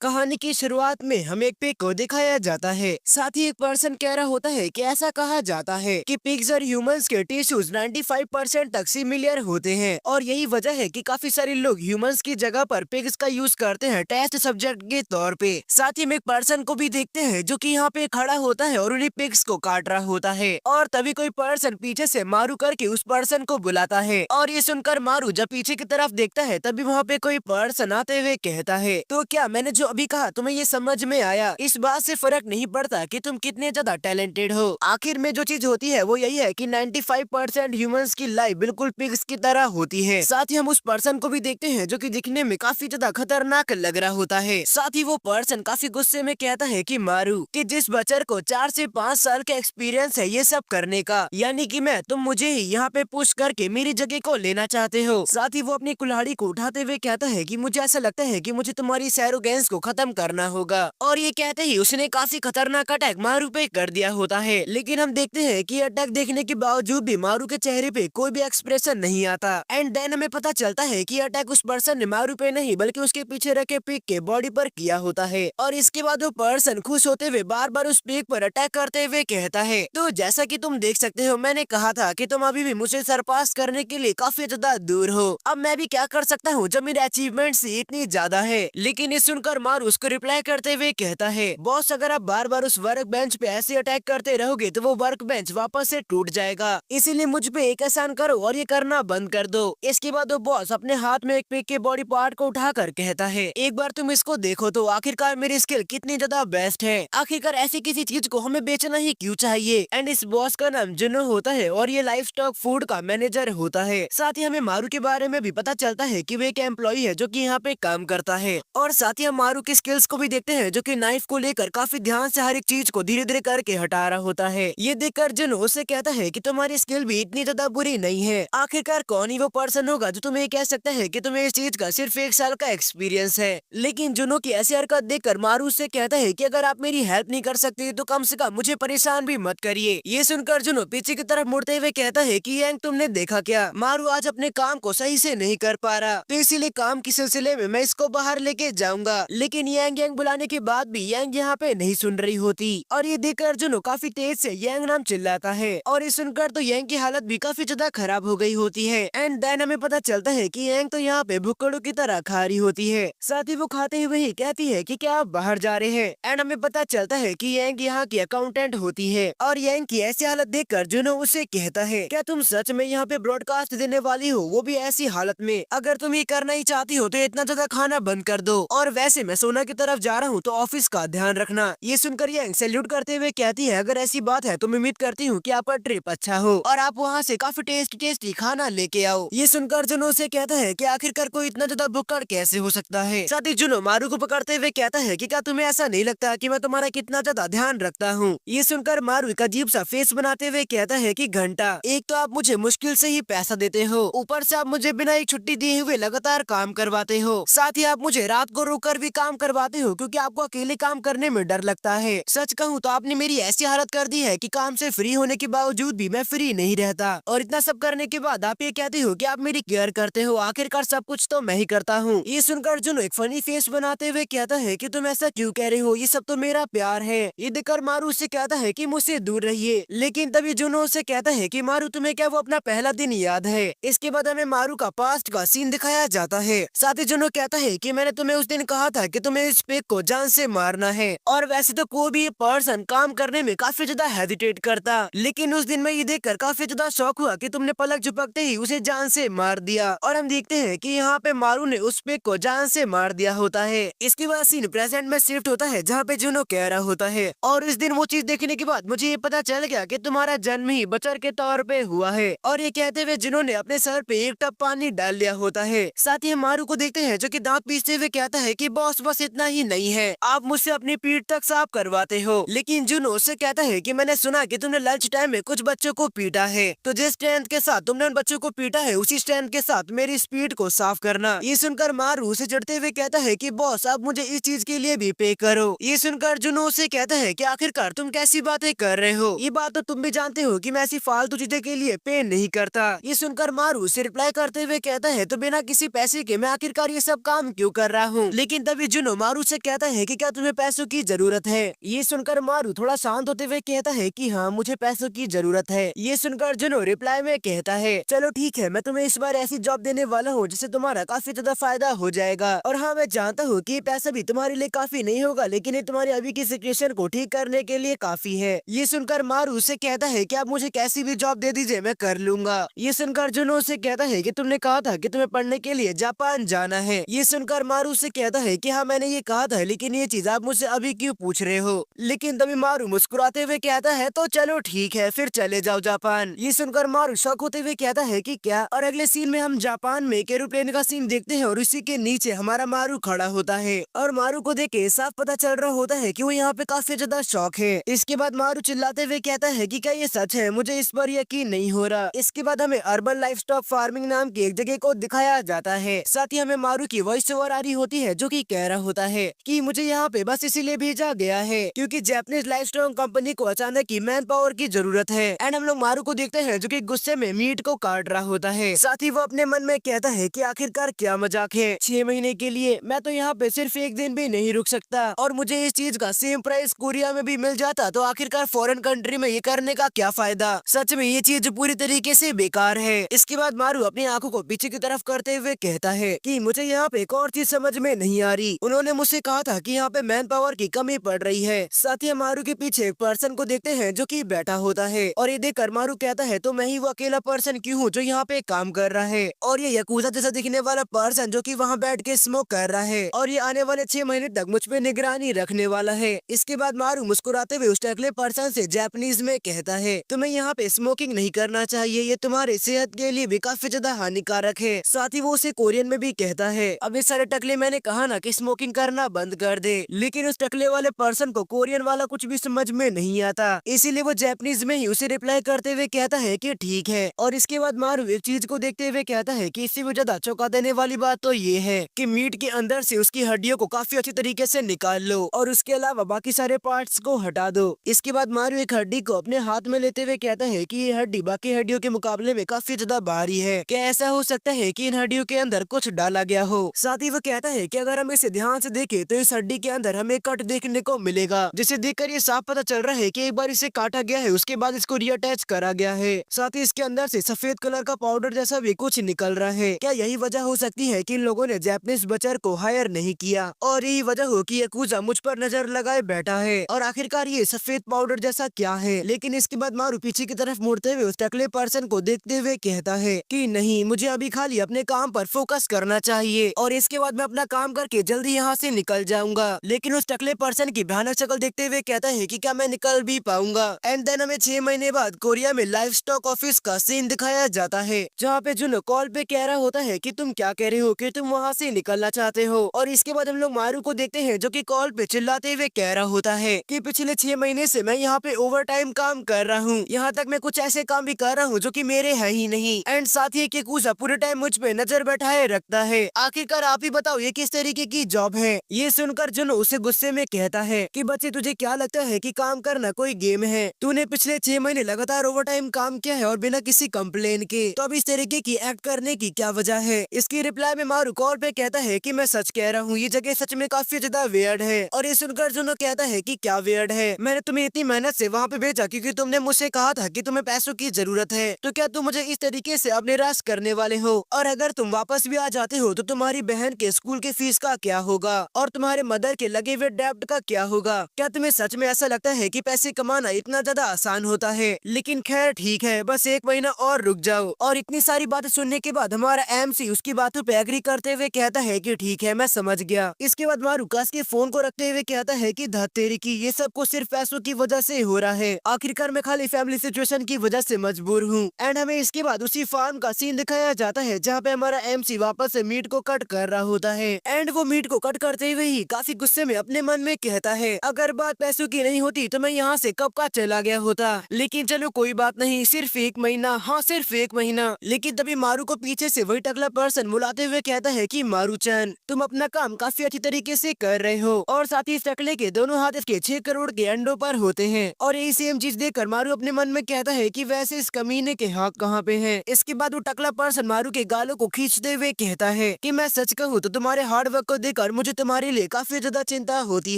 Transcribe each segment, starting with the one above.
कहानी की शुरुआत में हमें एक पिग को दिखाया जाता है। साथ ही एक पर्सन कह रहा होता है कि ऐसा कहा जाता है कि पिग्स और ह्यूमंस के टिश्यूज 95% तक सिमिलर होते हैं और यही वजह है कि काफी सारे लोग ह्यूमंस की जगह पर पिग्स का यूज करते हैं टेस्ट सब्जेक्ट के तौर पे। साथ ही हम एक पर्सन को भी देखते हैं जो कि यहाँ पे खड़ा होता है और उन्हीं पिग्स को काट रहा होता है और तभी कोई पर्सन पीछे से मारू करके उस पर्सन को बुलाता है और ये सुनकर मारू जब पीछे की तरफ देखता है तभी वहाँ पे कोई पर्सन आते हुए कहता है, तो क्या मैंने जो अभी कहा तुम्हें ये समझ में आया? इस बात से फर्क नहीं पड़ता कि तुम कितने ज्यादा टैलेंटेड हो। आखिर में जो चीज होती है वो यही है कि 95% ह्यूमंस की लाइफ बिल्कुल पिग्स की तरह होती है। साथ ही हम उस पर्सन को भी देखते हैं जो कि दिखने में काफी ज्यादा खतरनाक लग रहा होता है। साथ ही वो पर्सन काफी गुस्से में कहता है कि मारू कि जिस बच्चे को 4 से 5 साल का एक्सपीरियंस है ये सब करने का, यानी कि मैं तुम मुझे ही यहाँ पे पुश करके मेरी जगह को लेना चाहते हो। साथ ही वो अपनी कुल्हाड़ी को उठाते हुए कहता है कि मुझे ऐसा लगता है कि मुझे तुम्हारी एरोगेंस को खत्म करना होगा और ये कहते ही उसने काफी खतरनाक अटैक मारू पे कर दिया होता है। लेकिन हम देखते हैं कि अटैक देखने के बावजूद भी मारू के चेहरे पे कोई भी एक्सप्रेशन नहीं आता एंड देन हमें पता चलता है कि अटैक उस पर्सन ने मारू पे नहीं बल्कि उसके पीछे रखे पिग के बॉडी पर किया होता है और इसके बाद वो पर्सन खुश होते हुए बार बार उस पिग पर अटैक करते हुए कहता है, तो जैसा कि तुम देख सकते हो मैंने कहा था कि तुम अभी भी मुझे सरपास करने के लिए काफी ज्यादा दूर हो। अब मैं भी क्या कर सकता हूँ जब मेरे अचीवमेंट इतनी ज्यादा है। लेकिन ये सुनकर मारू उसको रिप्लाई करते हुए कहता है, बॉस अगर आप बार बार उस वर्क बेंच पे ऐसे अटैक करते रहोगे तो वो वर्क बेंच वापस से टूट जाएगा, इसीलिए मुझ पे एक एहसान करो और ये करना बंद कर दो। इसके बाद वो बॉस अपने हाथ में एक पिग के बॉडी पार्ट को उठाकर कहता है, एक बार तुम इसको देखो तो आखिरकार मेरी स्किल कितनी ज्यादा बेस्ट है। आखिरकार ऐसी किसी चीज को हमें बेचना ही क्यों चाहिए। एंड इस बॉस का नाम जुनो होता है और ये लाइफ स्टॉक फूड का मैनेजर होता है। साथ ही हमें मारू के बारे में भी पता चलता है कि वो एक एम्प्लॉई है जो कि यहाँ पे काम करता है और साथ ही हम मारू की स्किल्स को भी देखते हैं जो कि नाइफ को लेकर काफी ध्यान से हर एक चीज को धीरे धीरे करके हटा रहा होता है। ये देखकर जुनो उससे कहता है कि तुम्हारी स्किल भी इतनी ज्यादा बुरी नहीं है। आखिरकार कौन ही वो पर्सन होगा जो तुम्हें कह सकता है कि तुम्हें इस चीज का सिर्फ 1 साल का एक्सपीरियंस है। लेकिन जुनो की ऐसी हरकत देखकर मारू उससे कहता है कि अगर आप मेरी हेल्प नहीं कर सकते तो कम से कम मुझे परेशान भी मत करिए। ये सुनकर जुनो पीछे की तरफ मुड़ते हुए कहता है कि यांग तुमने देखा क्या, मारू आज अपने काम को सही से नहीं कर पा रहा तो इसीलिए काम के सिलसिले में मैं इसको बाहर लेके जाऊंगा। लेकिन यांग यांग बुलाने के बाद भी यांग यहाँ पे नहीं सुन रही होती और ये देखकर जुनो काफी तेज से यांग नाम चिल्लाता है और ये सुनकर तो यांग की हालत भी काफी ज्यादा खराब हो गई होती है। एंड देन हमें पता चलता है कि यांग तो यहाँ पे भुक्कड़ों की तरह खा रही होती है। साथ ही वो खाते हुए ही कहती है कि क्या आप बाहर जा रहे हैं। एंड हमें पता चलता है कि यांग यहाँ की अकाउंटेंट होती है और यांग की ऐसी हालत देखकर जुनो उससे कहता है, क्या तुम सच में यहाँ पे ब्रॉडकास्ट देने वाली हो, वो भी ऐसी हालत में? अगर तुम ये करना ही चाहती हो तो इतना ज्यादा खाना बंद कर दो और वैसे मैं सोना की तरफ जा रहा हूँ तो ऑफिस का ध्यान रखना। ये सुनकर यांग सैल्यूट करते हुए कहती है, अगर ऐसी बात है तो मैं उम्मीद करती हूँ कि आपका ट्रिप अच्छा हो और आप वहाँ से काफी टेस्टी खाना लेके आओ। ये सुनकर जुनो से कहता है कि आखिरकार कोई इतना ज्यादा भुक्कड़ कैसे हो सकता है। साथ ही जुनो मारू को पकड़ते हुए कहता है कि क्या तुम्हें ऐसा नहीं लगता कि मैं तुम्हारा कितना ज्यादा ध्यान रखता हूँ। ये सुनकर मारू एक अजीब सा फेस बनाते हुए कहता है कि घंटा, एक तो आप मुझे मुश्किल से ही पैसा देते हो, ऊपर से आप मुझे बिना एक छुट्टी दिए हुए लगातार काम करवाते हो, साथ ही आप मुझे रात को रोक कर भी काम करवाते हो क्योंकि आपको अकेले काम करने में डर लगता है। सच कहूँ तो आपने मेरी ऐसी हालत कर दी है कि काम से फ्री होने के बावजूद भी मैं फ्री नहीं रहता और इतना सब करने के बाद आप ये कहते हो कि आप मेरी केयर करते हो। आखिरकार सब कुछ तो मैं ही करता हूँ। ये सुनकर जुनो एक फनी फेस बनाते हुए कहता है कि तुम ऐसा क्यों कह रहे हो, ये सब तो मेरा प्यार है। ये देखकर मारू उससे कहता है कि मुझसे दूर रहिए। लेकिन तभी जुनो उससे कहता है कि मारू तुम्हें क्या वो अपना पहला दिन याद है। इसके बाद हमें मारू का पास्ट का सीन दिखाया जाता है। साथ ही जुनो कहता है कि मैंने तुम्हें उस दिन कहा था कि तुम्हें इस पिग को जान से मारना है और वैसे तो कोई भी पर्सन काम करने में काफी ज्यादा हेजिटेट करता, लेकिन उस दिन मैं ये देखकर काफी ज्यादा शौक हुआ कि तुमने पलक झपकते ही उसे जान से मार दिया। और हम देखते हैं कि यहाँ पे मारू ने उस पिग को जान से मार दिया होता है। इसके बाद सीन प्रेजेंट में शिफ्ट होता है जहाँ पे जुनो कह रहा होता है, और इस दिन वो चीज देखने के बाद मुझे ये पता चल गया कि तुम्हारा जन्म ही बचर के तौर पे हुआ है। और ये कहते हुए जिन्होंने अपने सर पे एक टप पानी डाल लिया होता है। साथ ही हम मारू को देखते हैं जो कि दांत पीसते हुए कहता है कि बॉस बस इतना ही नहीं है, आप मुझसे अपनी पीठ तक साफ करवाते हो। लेकिन जुनो उससे कहता है कि मैंने सुना कि तुमने लंच टाइम में कुछ बच्चों को पीटा है, तो जिस स्ट्रेंथ के साथ तुमने उन बच्चों को पीटा है उसी स्ट्रेंथ के साथ मेरी स्पीड को साफ करना। ये सुनकर मारू उसे चढ़ते हुए कहता है कि बॉस आप मुझे इस चीज के लिए भी पे करो। ये सुनकर जुनो उसे कहता है कि आखिरकार तुम कैसी बातें कर रहे हो, ये बात तो तुम भी जानते हो कि मैं ऐसी फालतू चीजें के लिए पे नहीं करता। ये सुनकर मारू उसे रिप्लाई करते हुए कहता है, तो बिना किसी पैसे के मैं आखिरकार ये सब काम क्यों कर रहा हूँ। लेकिन तभी जुनो मारू से कहता है कि क्या तुम्हें पैसों की जरूरत है। ये सुनकर मारू थोड़ा शांत होते हुए कहता है कि हाँ मुझे पैसों की जरूरत है। ये सुनकर जुनो रिप्लाई में कहता है चलो ठीक है, मैं तुम्हें इस बार ऐसी जॉब देने वाला हूँ जिससे तुम्हारा काफी ज्यादा फायदा हो जाएगा। और हाँ मैं जानता हूँ कि ये पैसा भी तुम्हारे लिए काफी नहीं होगा, लेकिन ये तुम्हारी अभी की सिचुएशन को ठीक करने के लिए काफी है। ये सुनकर मारू उससे कहता है कि आप मुझे कैसी भी जॉब दे दीजिए, मैं कर लूंगा। ये सुनकर जुनो उससे कहता है कि तुमने कहा था कि तुम्हें पढ़ने के लिए जापान जाना है। ये सुनकर मारू से कहता है कि हाँ मैंने ये कहा था, लेकिन ये चीज आप मुझसे अभी क्यों पूछ रहे हो। लेकिन तभी मारू मुस्कुराते हुए कहता है तो चलो ठीक है फिर चले जाओ जापान। ये सुनकर मारू शौक होते हुए कहता है कि क्या। और अगले सीन में हम जापान में एक एरोप्लेन का सीन देखते हैं और उसी के नीचे हमारा मारू खड़ा होता है। और मारू को देख के साफ पता चल रहा होता है कि वो यहाँ पे काफी ज्यादा शौक है। इसके बाद मारू चिल्लाते हुए कहता है कि क्या ये सच है, मुझे इस पर यकीन नहीं हो रहा। इसके बाद हमें अर्बन लाइफस्टॉक फार्मिंग नाम की एक जगह को दिखाया जाता है। साथ ही हमें मारू की वॉइस ओवर आ रही होती है जो कि कह रहा होता है कि मुझे यहाँ पे बस इसीलिए भेजा गया है क्योंकि जापानीज लाइफस्टॉक कंपनी को अचानक की मैन पावर की जरूरत है। एंड हम लोग मारू को देखते हैं जो कि गुस्से में मीट को काट रहा होता है। साथ ही वो अपने मन में कहता है कि आखिरकार क्या मजाक है, 6 महीने के लिए मैं तो यहाँ पे सिर्फ एक दिन भी नहीं रुक सकता। और मुझे इस चीज का सेम प्राइस कोरिया में भी मिल जाता तो आखिरकार फॉरेन कंट्री में ये करने का क्या फायदा। सच में ये चीज पूरी तरीके से बेकार है। इसके बाद मारू अपनी आंखों को पीछे की तरफ करते हुए कहता है कि मुझे यहाँ पे एक और चीज समझ में नहीं आ रही। उन्होंने मुझसे कहा था कि यहाँ पे मैन पावर की कमी पड़ रही है। साथ ही मारू के पीछे एक पर्सन को देखते हैं जो कि बैठा होता है और ये देखकर मारू कहता है तो मैं ही वो अकेला पर्सन क्यों हूँ जो यहाँ पे काम कर रहा है। और ये यकूजा जैसा दिखने वाला पर्सन जो कि वहाँ बैठ के स्मोक कर रहा है और ये आने वाले 6 महीने तक मुझ पे निगरानी रखने वाला है। इसके बाद मारू मुस्कुराते हुए उस टकले पर्सन से जापानीज में कहता है तुम्हें यहाँ पे स्मोकिंग नहीं करना चाहिए, ये तुम्हारे सेहत के लिए भी काफी ज्यादा हानिकारक है। साथ ही वो उसे कोरियन में भी कहता है अब इस सारे टकले मैंने कहा ना कि स्मोकिंग करना बंद कर दे, लेकिन उस टकले वाले पर्सन को कोरियन वाला कुछ भी समझ में नहीं आता, इसीलिए वो जापानीज में ही उसे रिप्लाई करते हुए कहता है कि ठीक है। और इसके बाद मारू इस चीज को देखते हुए कहता है कि इससे भी ज्यादा चौंका देने वाली बात तो ये है कि मीट के अंदर से उसकी हड्डियों को काफी अच्छी तरीके से निकाल लो और उसके अलावा बाकी सारे पार्ट्स को हटा दो। इसके बाद मारू एक हड्डी को अपने हाथ में लेते हुए कहता है कि ये हड्डी बाकी हड्डियों के मुकाबले में काफी ज्यादा भारी है, क्या ऐसा हो सकता है कि इन हड्डियों के अंदर कुछ डाला गया हो। साथ ही वो कहता है कि अगर हम इसे ध्यान से देखें तो इस हड्डी के अंदर हमें कट देखने को मिलेगा, जिसे देखकर ये साफ पता चल रहा है कि एक बार इसे काटा गया है उसके बाद इसको रीअटैच करा गया है। साथ ही इसके अंदर से सफेद कलर का पाउडर जैसा भी कुछ निकल रहा है। क्या यही वजह हो सकती है कि इन लोगों ने जापानीज बचर को हायर नहीं किया और यही वजह हो कि याकुजा मुझ पर नजर लगाए बैठा है और आखिरकार ये सफेद पाउडर जैसा क्या है। लेकिन इसके बाद मारू पीछे की तरफ मुड़ते हुए उस टकले पर्सन को देखते हुए कहता है कि नहीं, मुझे अभी खाली अपने काम पर फोकस करना चाहिए और इसके बाद मैं अपना काम करके जल्दी यहाँ से निकल जाऊंगा। लेकिन उस टकले पर्सन की भयानक शक्ल देखते हुए कहता है कि क्या मैं निकल भी पाऊंगा। एंड देन हमें 6 महीने बाद कोरिया में लाइफ स्टॉक ऑफिस का सीन दिखाया जाता है जहाँ पे जुनो कॉल पे कह रहा होता है कि तुम क्या कह रहे हो कि तुम वहाँ से निकलना चाहते हो। और इसके बाद हम लोग मारू को देखते हैं जो कि कॉल पे चिल्लाते हुए कह रहा होता है कि पिछले 6 महीने से मैं यहाँ पे ओवर टाइम काम कर रहा हूँ, यहाँ तक मैं कुछ ऐसे काम भी कर रहा हूँ जो कि मेरे है ही नहीं। एंड साथ ही याकुजा पूरे टाइम मुझ पे नजर बैठाए रखता है। आखिरकार आप ही बताओ ये किस तरीके की जॉब है। ये सुनकर जुनो उसे गुस्से में कहता है कि बच्चे तुझे क्या लगता है कि काम करना कोई गेम है? तूने पिछले 6 महीने लगातार ओवर टाइम काम किया है और बिना किसी कंप्लेन के, तो अब इस तरीके की एक्ट करने की क्या वजह है? इसकी रिप्लाई में मारू कॉल पे कहता है कि मैं सच कह रहा हूँ, ये जगह सच में काफी ज्यादा वियर्ड है। और ये सुनकर जुनो कहता है कि क्या वियर्ड है? मैंने तुम्हें इतनी मेहनत से वहाँ पे भेजा क्योंकि तुमने मुझसे कहा था कि तुम्हें पैसों की जरूरत है, तो क्या तुम मुझे इस तरीके से अब निराश करने वाले हो? और अगर तुम वापस भी आ जाते हो तो तुम्हारी बहन के स्कूल के फीस का क्या होगा और तुम्हारे मदर के लगे हुए डेब्ट का क्या होगा? क्या तुम्हें सच में ऐसा लगता है कि पैसे कमाना इतना ज्यादा आसान होता है? लेकिन खैर ठीक है, बस 1 महीना और रुक जाओ। और इतनी सारी बातें सुनने के बाद हमारा एमसी उसकी बातों पे एग्री करते हुए कहता है कि ठीक है मैं समझ गया। इसके बाद मारू कस के फोन को रखते हुए कहता है कि धत तेरी की, ये सब कुछ सिर्फ पैसों की वजह से हो रहा है, आखिरकार मैं खाली फैमिली सिचुएशन की वजह से मजबूर हूँ। एंड हमें इसके बाद उसी फार्म का सीन दिखाया जाता है जहाँ पे हमारा एमसी वापस से मीट को कट कर रहा होता है। एंड वो मीट को कट करते हुए ही काफी गुस्से में अपने मन में कहता है अगर बात पैसों की नहीं होती तो मैं यहाँ से कब का चला गया होता, लेकिन चलो कोई बात नहीं, सिर्फ 1 महीना, हाँ सिर्फ 1 महीना। लेकिन तभी मारू को पीछे से वही टकला पर्सन बुलाते हुए कहता है कि मारू चैन तुम अपना काम काफी अच्छी तरीके से कर रहे हो। और साथ ही इस टकले के दोनों हाथ इसके 6 करोड़ के अंडों पर होते हैं। और यही सेम चीज देखकर मारू अपने मन में कहता है कि वैसे इस कमीने के हाथ कहाँ पे हैं। इसके बाद वो टकला पर्सन मारू के गालों को खींचते हुए कहता है कि मैं सच कहूँ तो तुम्हारे हार्ड वर्क को देख सुनकर मुझे तुम्हारे लिए काफी ज्यादा चिंता होती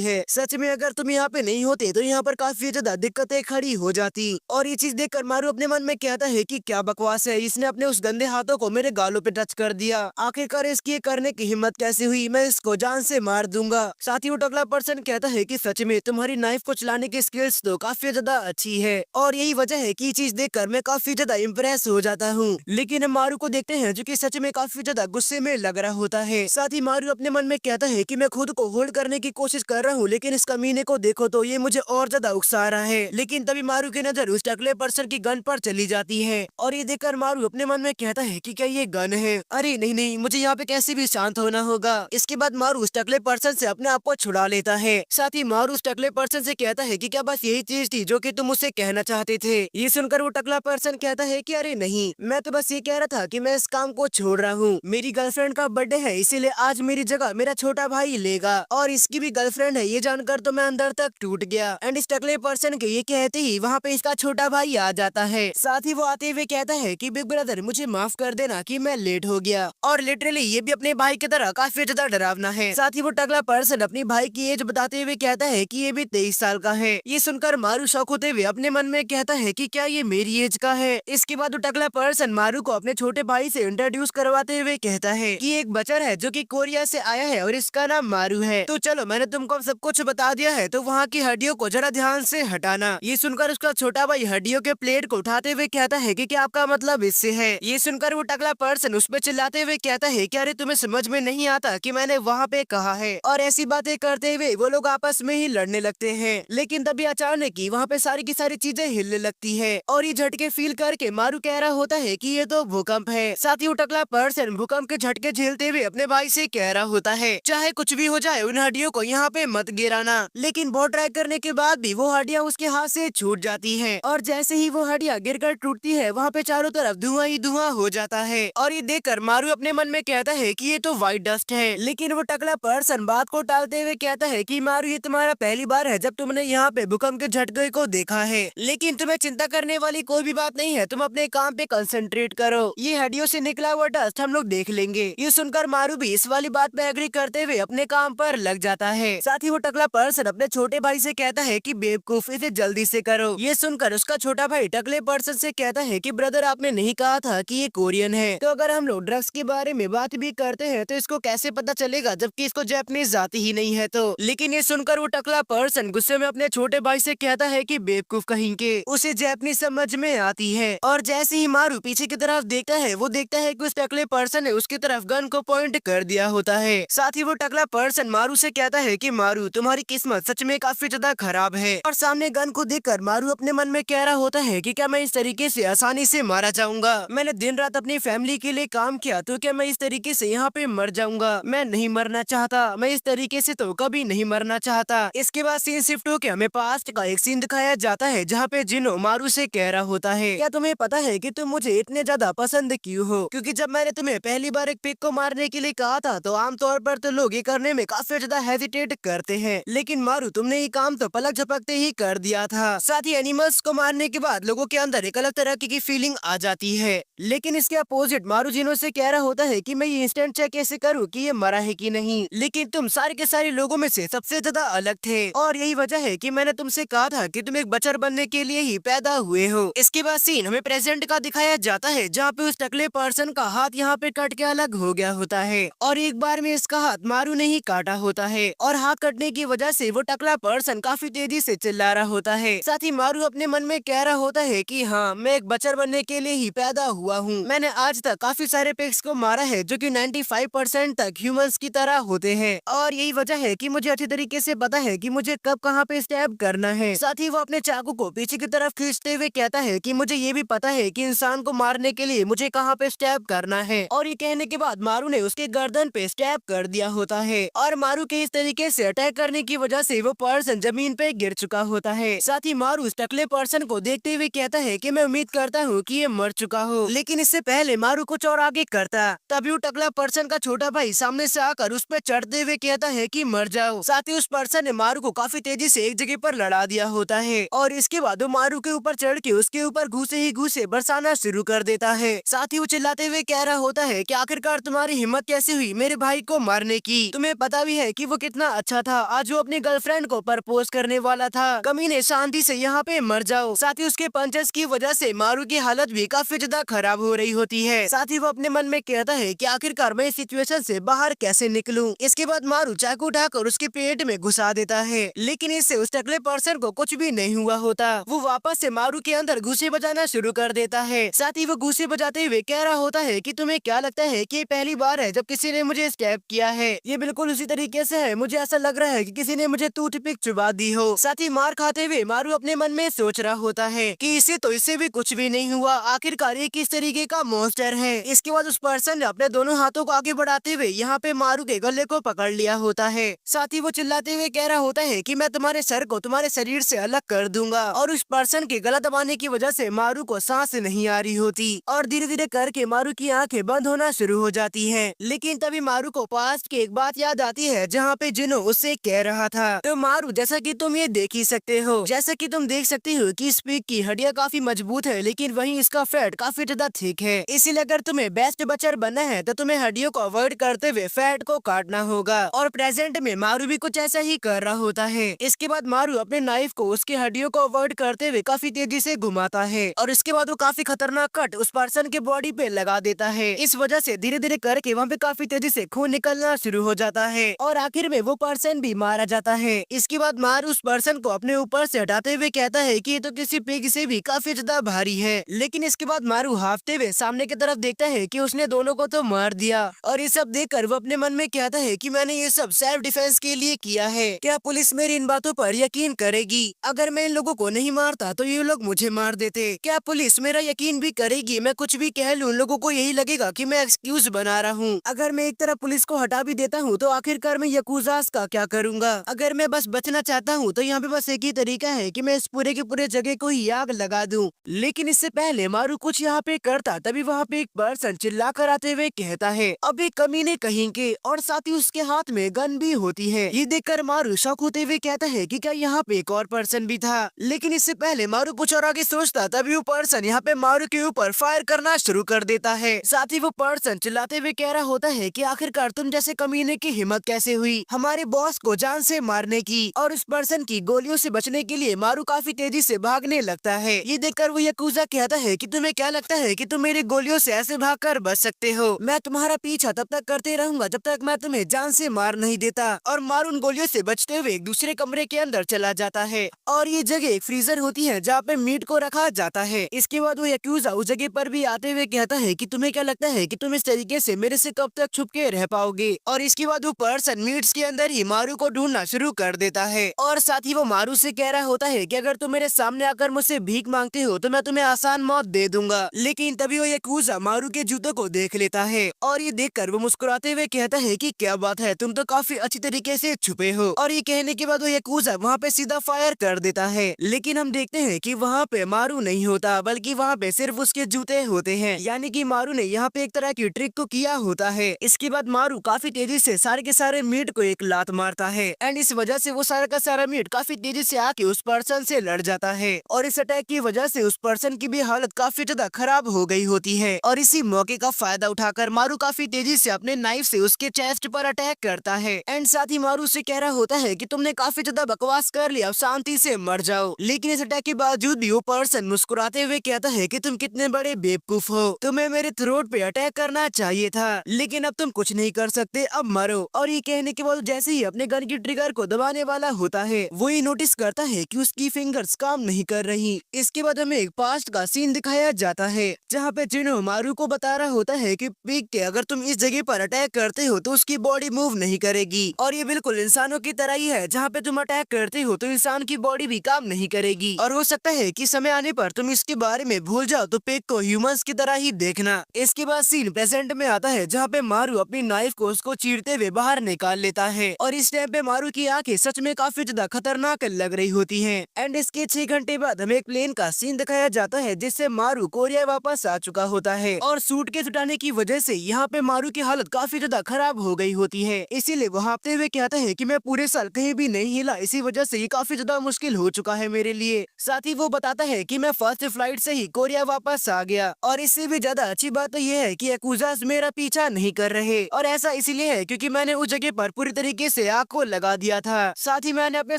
है। सच में अगर तुम यहाँ पे नहीं होते तो यहाँ पर काफी ज्यादा दिक्कतें खड़ी हो जाती। और ये चीज देखकर मारू अपने मन में कहता है कि क्या बकवास है, इसने अपने उस गंदे हाथों को मेरे गालों पे टच कर दिया। आखिरकार इसकी ये करने की हिम्मत कैसे हुई, मैं इसको जान से मार दूंगा। साथ ही वो टकला पर्सन कहता है कि सच में तुम्हारी नाइफ को चलाने की स्किल्स तो काफी ज्यादा अच्छी है और यही वजह है कि ये चीज देखकर मैं काफी ज्यादा इम्प्रेस हो जाता हूँ। लेकिन हम मारू को देखते हैं जो कि सच में काफी ज्यादा गुस्से में लग रहा होता है। साथ ही मारू अपने मन में कहता है कि मैं खुद को होल्ड करने की कोशिश कर रहा हूँ, लेकिन इस कमीने को देखो तो ये मुझे और ज्यादा उकसा रहा है। लेकिन तभी मारू की नजर उस टकले पर्सन की गन पर चली जाती है और ये देखकर मारू अपने मन में कहता है कि क्या ये गन है। अरे नहीं नहीं, मुझे यहाँ पे कैसे भी शांत होना होगा। इसके बाद मारू उस टकले पर्सन से अपने आप को छुड़ा लेता है। साथ ही मारू उस टकले पर्सन से कहता है कि क्या बस यही चीज थी जो कि तुम मुझसे कहना चाहते थे। ये सुनकर वो टकला पर्सन कहता है कि अरे नहीं, मैं तो बस ये कह रहा था कि मैं इस काम को छोड़ रहा हूँ। मेरी गर्लफ्रेंड का बर्थडे है, इसीलिए आज मेरी जगह मेरा छोटा भाई लेगा और इसकी भी गर्लफ्रेंड है। ये जानकर तो मैं अंदर तक टूट गया। एंड इस टकले पर्सन के ये कहते ही वहाँ पे इसका छोटा भाई आ जाता है। साथ ही वो आते हुए कहता है कि बिग ब्रदर मुझे माफ कर देना कि मैं लेट हो गया। और लिटरली ये भी अपने भाई की तरह काफी ज्यादा डरावना है। साथ ही वो टकला पर्सन अपनी भाई की एज बताते हुए कहता है कि ये भी 23 साल का है। ये सुनकर मारू शौक होते हुए अपने मन में कहता है कि क्या ये मेरी एज का है। इसके बाद वो टकला पर्सन मारू को अपने छोटे भाई से इंट्रोड्यूस करवाते हुए कहता है कि एक बच्चा है जो कि कोरिया से आया है और इसका नाम मारू है। तो चलो मैंने तुमको सब कुछ बता दिया है, तो वहाँ की हड्डियों को जरा ध्यान से हटाना। ये सुनकर उसका छोटा भाई हड्डियों के प्लेट को उठाते हुए कहता है कि क्या आपका मतलब इससे है। ये सुनकर वो टकला पर्सन उस पे चिल्लाते हुए कहता है कि अरे तुम्हें समझ में नहीं आता कि मैंने वहाँ पे कहा है। और ऐसी बातें करते हुए वो लोग आपस में ही लड़ने लगते हैं। लेकिन तभी अचानक ही वहाँ पे सारी की सारी चीजें हिलने लगती है और ये झटके फील करके मारू कह रहा होता है कि ये तो भूकंप है। साथ ही वो टकला पर्सन भूकंप के झटके झेलते हुए अपने भाई से कह रहा होता है चाहे कुछ भी हो जाए उन हड्डियों को यहाँ पे मत गिराना। लेकिन बहुत ट्राई करने के बाद भी वो हड्डियाँ उसके हाथ से छूट जाती है और जैसे ही वो हड्डियाँ गिरकर टूटती है वहाँ पे चारों तरफ धुआं ही धुआं हो जाता है। और ये देखकर मारू अपने मन में कहता है कि ये तो व्हाइट डस्ट है। लेकिन वो टकला पर्सन बात को टालते हुए कहता है कि मारू ये तुम्हारा पहली बार है जब तुमने यहाँ पे भूकंप के झटके को देखा है, लेकिन तुम्हें चिंता करने वाली कोई भी बात नहीं है। तुम अपने काम पे कंसंट्रेट करो, ये हड्डियों से निकला हुआ डस्ट हम लोग देख लेंगे। ये सुनकर मारू भी इस वाली बात पे एग्री करते हुए अपने काम पर लग जाता है। साथ ही वो टकला पर्सन अपने छोटे भाई से कहता है कि बेवकूफ इसे जल्दी से करो। ये सुनकर उसका छोटा भाई टकले पर्सन से कहता है कि ब्रदर आपने नहीं कहा था कि ये कोरियन है, तो अगर हम लोग ड्रग्स के बारे में बात भी करते हैं तो इसको कैसे पता चलेगा जबकि इसको जापानीज आती ही नहीं है। तो लेकिन ये सुनकर वो टकला पर्सन गुस्से में अपने छोटे भाई से कहता है कि बेवकूफ कहीं के, उसे जापानीज समझ में आती है। और जैसे ही मारू पीछे की तरफ देखता है वो देखता है कि उस टकले पर्सन ने उसकी तरफ गन को पॉइंट कर दिया होता है। साथ ही वो टकला पर्सन मारू से कहता है कि मारू तुम्हारी किस्मत सच में काफी ज्यादा खराब है। और सामने गन को देखकर मारू अपने मन में कह रहा होता है कि क्या मैं इस तरीके से आसानी से मारा जाऊंगा। मैंने दिन रात अपनी फैमिली के लिए काम किया, तो क्या मैं इस तरीके से यहाँ पे मर जाऊंगा। मैं नहीं मरना चाहता, मैं इस तरीके से तो कभी नहीं मरना चाहता। इसके बाद सीन शिफ्ट होकर हमें पास्ट का एक सीन दिखाया जाता है जहाँ पे जिनो मारू से कह रहा होता है क्या तुम्हें पता है कि तुम मुझे इतने ज्यादा पसंद क्यों हो, क्योंकि जब मैंने तुम्हें पहली बार एक पिग को मारने के लिए कहा था तो आमतौर पर तो लोग ये करने में काफी ज्यादा हेजिटेट करते हैं, लेकिन मारू तुमने ये काम तो पलक झपकते ही कर दिया था। साथ ही एनिमल्स को मारने के बाद लोगों के अंदर एक अलग तरह की फीलिंग आ जाती है। लेकिन इसके अपोजिट मारू जिनो से कह रहा होता है कि मैं ये इंस्टेंट चेक कैसे करूँ कि ये मरा है कि नहीं, लेकिन तुम सारे के सारे लोगों में से सबसे ज्यादा अलग थे और यही वजह है कि मैंने तुमसे कहा था कि तुम एक बच्चा बनने के लिए ही पैदा हुए हो। इसके बाद सीन हमें प्रेजेंट का दिखाया जाता है जहाँ पे उस टकले पर्सन का हाथ यहाँ पे कट के अलग हो गया होता है और एक बार में इसका हाथ मारू ने ही काटा होता है और हाथ कटने की वजह से वो टकला पर्सन काफी तेजी से चिल्ला रहा होता है। साथ ही मारू अपने मन में कह रहा होता है कि हाँ मैं एक बच्चा बनने के लिए ही पैदा हुआ हूँ। मैंने आज तक काफी सारे पिग्स को मारा है जो कि 95% तक ह्यूमंस की तरह होते हैं और यही वजह है कि मुझे अच्छी तरीके से पता है कि मुझे कब कहाँ पे स्टैब करना है। साथ ही वो अपने चाकू को पीछे की तरफ खींचते हुए कहता है कि मुझे ये भी पता है कि इंसान को मारने के लिए मुझे कहाँ पे स्टैब करना है। और ये कहने के बाद मारू ने उसके गर्दन पे स्टैब कर दिया होता है और मारू के इस तरीके से अटैक करने की वजह से वो पर्सन जमीन पे गिर चुका होता है। साथ ही मारू उस टकले पर्सन को देखते हुए कहता है कि मैं उम्मीद करता हूँ कि ये मर चुका हो, लेकिन इससे पहले मारू कुछ और आगे करता। तभी वो टकला पर्सन का छोटा भाई सामने से आकर उस पर चढ़ते हुए कहता है कि मर जाओ। साथ ही उस पर्सन ने मारू को काफी तेजी से एक जगह पर लड़ा दिया होता है और इसके बाद वो मारू के ऊपर चढ़ के उसके ऊपर घूसे ही घूसे बरसाना शुरू कर देता है। साथ ही वो चिल्लाते हुए कह रहा होता है कि आखिरकार तुम्हारी हिम्मत कैसे हुई मेरे भाई को मारने मारने की। तुम्हें पता भी है कि वो कितना अच्छा था, आज वो अपनी गर्लफ्रेंड को प्रपोज करने वाला था। कमीने शांति से यहाँ पे मर जाओ। साथ ही उसके पंचेस की वजह से मारू की हालत भी काफी ज्यादा खराब हो रही होती है। साथ ही वो अपने मन में कहता है कि आखिरकार मैं इस सिचुएशन से बाहर कैसे निकलूं। इसके बाद मारू चाकू उठाकर उसके पेट में घुसा देता है, लेकिन इससे उस टकले पर्सन को कुछ भी नहीं हुआ होता। वो वापस से मारू के अंदर घुसे बजाना शुरू कर देता है। साथ ही वो घुसे बजाते हुए कह रहा होता है कि तुम्हें क्या लगता है कि ये पहली बार है जब किसी ने मुझे स्टैप किया है? ये बिल्कुल उसी तरीके से है, मुझे ऐसा लग रहा है कि किसी ने मुझे टूथपिक चुबा दी हो। साथ ही मार खाते हुए मारू अपने मन में सोच रहा होता है कि इससे भी कुछ भी नहीं हुआ, आखिरकार ये किस तरीके का मॉन्स्टर है। इसके बाद उस पर्सन ने अपने दोनों हाथों को आगे बढ़ाते हुए यहाँ पे मारू के गले को पकड़ लिया होता है। साथ ही वो चिल्लाते हुए कह रहा होता है कि मैं तुम्हारे सर को तुम्हारे शरीर से अलग कर दूंगा। और उस पर्सन के गला दबाने की वजह से मारू को सांस नहीं आ रही होती और धीरे धीरे करके मारू की आंखें बंद होना शुरू हो जाती हैं। लेकिन तभी मारू को पास्ट की एक बात याद आती है जहाँ पे जिनो उससे कह रहा था। तो मारू, जैसा कि तुम ये देख ही सकते हो, जैसा कि तुम देख सकते हो कि इस पिग की हड्डियां काफी मजबूत है, लेकिन वहीं इसका फैट काफी ज्यादा थिक है। इसीलिए अगर तुम्हें बेस्ट बचर बनना है तो तुम्हें हड्डियों को अवॉइड करते हुए फैट को काटना होगा। और प्रेजेंट में मारू भी कुछ ऐसा ही कर रहा होता है। इसके बाद मारू अपने नाइफ को उसकी हड्डियों को अवॉइड करते हुए काफी तेजी से घुमाता है और इसके बाद वो काफी खतरनाक कट उस पर्सन के बॉडी पे लगा देता है। इस वजह से धीरे धीरे करके वहाँ पे काफी तेजी से खून निकलना शुरू हो जाता है और आखिर में वो पर्सन भी मारा जाता है। इसके बाद मारू उस पर्सन को अपने ऊपर से हटाते हुए कहता है कि ये तो किसी पिग से भी काफी ज्यादा भारी है। लेकिन इसके बाद मारू हाफते हुए सामने की तरफ देखता है कि उसने दोनों को तो मार दिया और ये सब देखकर वो अपने मन में कहता है कि मैंने ये सब सेल्फ डिफेंस के लिए किया है। क्या पुलिस मेरी इन बातों पर यकीन करेगी? अगर मैं इन लोगों को नहीं मारता तो ये लोग मुझे मार देते। क्या पुलिस मेरा यकीन भी करेगी? मैं कुछ भी कह लूं, लोगों को यही लगेगा कि मैं एक्सक्यूज बना रहा हूँ। अगर मैं एक तरफ पुलिस को हटा भी देता हूँ तो आखिरकार मैं यकूजास का क्या करूँगा? अगर मैं बस बचना चाहता हूँ तो यहाँ पे बस एक ही तरीका है कि मैं इस पूरे के पूरे जगह को ही आग लगा दूं। लेकिन इससे पहले मारू कुछ यहाँ पे करता तभी वहाँ पे एक पर्सन चिल्ला कर आते हुए कहता है, अबे कमीने कहीं के, और साथ ही उसके हाथ में गन भी होती है। ये देखकर मारू शॉक होते हुए कहता है कि क्या यहाँ पे एक और पर्सन भी था। लेकिन इससे पहले मारू कुछ और आगे सोचता तभी वो पर्सन यहाँ पे मारू के ऊपर फायर करना शुरू कर देता है। साथ ही वो पर्सन चिल्लाते हुए कह रहा होता है कि आखिरकार तुम जैसे कमीने की हिम्मत कैसे हुई हमारे बॉस को जान से मारने की? और उस पर्सन की गोलियों से बचने के लिए मारू काफी तेजी से भागने लगता है। ये देखकर वो यकूजा कहता है कि तुम्हें क्या लगता है कि तुम मेरी गोलियों से ऐसे भागकर बच सकते हो? मैं तुम्हारा पीछा तब तक करते रहूंगा जब तक मैं तुम्हें जान से मार नहीं देता। और मारू उन गोलियों से बचते हुए एक दूसरे कमरे के अंदर चला जाता है और ये जगह एक फ्रीजर होती है जहाँ पे मीट को रखा जाता है। इसके बाद वो यकूजा उस जगह पर भी आते हुए कहता है कि तुम्हें क्या लगता है कि तुम इस तरीके से मेरे से कब तक छुप के रह पाओगे? और इसके बाद वो पर्सन मीट्स के अंदर ही मारू को ढूंढना शुरू कर देता है और साथ ही वो मारू से कह रहा होता है कि अगर तुम मेरे सामने आकर मुझसे भीख मांगते हो तो मैं तुम्हें आसान मौत दे दूंगा। लेकिन तभी वो यकूजा मारू के जूतों को देख लेता है और ये देखकर वो मुस्कुराते हुए कहता है कि क्या बात है, तुम तो काफी अच्छी तरीके से छुपे हो। और ये कहने के बाद वो यकूजा वहाँ पे सीधा फायर कर देता है। लेकिन हम देखते हैं कि वहाँ पे मारू नहीं होता बल्कि वहाँ पे सिर्फ उसके जूते होते हैं, यानी कि मारू ने यहाँ पे एक तरह की ट्रिक को किया होता है। इसके बाद मारू काफी तेजी से सारे के सारे मीट को एक लात मारता है एंड इस वजह से वो सारा का सारा मीट काफी तेजी से आके उस पर्सन से लड़ जाता है और इस अटैक की वजह से उस पर्सन की भी हालत काफी ज्यादा खराब हो गई होती है। और इसी मौके का फायदा उठाकर मारू काफी तेजी से अपने नाइफ से उसके चेस्ट पर अटैक करता है एंड साथ ही मारू से कह रहा होता है कि तुमने काफी ज्यादा बकवास कर लिया, अब शांति से मर जाओ। लेकिन इस अटैक के बावजूद भी वो पर्सन मुस्कुराते हुए कहता है कि तुम कितने बड़े बेवकूफ हो, तुम्हें मेरे थ्रोट पे अटैक करना चाहिए था, लेकिन अब तुम कुछ नहीं कर सकते, अब मरो। और ये कहने के बाद जैसे ही अपने गन की ट्रिगर को दबाने वाला होता है वो ये नोटिस करता है कि उसकी फिंगर्स काम नहीं कर रही। इसके बाद हमें एक पास्ट का सीन दिखाया जाता है जहाँ पे जिनो मारू को बता रहा होता है कि पिग के अगर तुम इस जगह पर अटैक करते हो तो उसकी बॉडी मूव नहीं करेगी और ये बिल्कुल इंसानों की तरह ही है, जहाँ पे तुम अटैक करते हो तो इंसान की बॉडी भी काम नहीं करेगी और हो सकता है कि समय आने पर तुम इसके बारे में भूल जाओ तो पिग को ह्यूमंस की तरह ही देखना। इसके बाद सीन प्रेजेंट में आता है जहाँ पे मारू अपनी नाइफ को उसको चीरते हुए बाहर निकाल लेता है और इस टाइम पे मारू की आंखें सच में काफी ज्यादा खतरनाक लग रही होती है एंड इसके 6 घंटे बाद हमें एक प्लेन का सीन दिखाया जाता है जिससे मारू कोरिया वापस आ चुका होता है और सूटकेस उठाने की वजह से यहाँ पे मारू की हालत काफी ज्यादा खराब हो गई होती है। इसीलिए वो हाँफते हुए कहता है कि मैं पूरे साल कहीं भी नहीं हिला, इसी वजह से ये काफी ज्यादा मुश्किल हो चुका है मेरे लिए। साथ ही वो बताता है कि मैं फर्स्ट फ्लाइट से ही कोरिया वापस आ गया और इससे भी ज्यादा अच्छी बात तो ये है कि याकुजास मेरा पीछा नहीं कर रहे और ऐसा इसी इसीलिए है क्योंकि मैंने उस जगह पर पूरी तरीके से आग को लगा दिया था। साथ ही मैंने अपने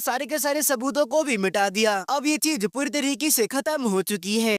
सारे के सारे सबूतों को भी मिटा दिया। अब ये चीज पूरी तरीके से खत्म हो चुकी है।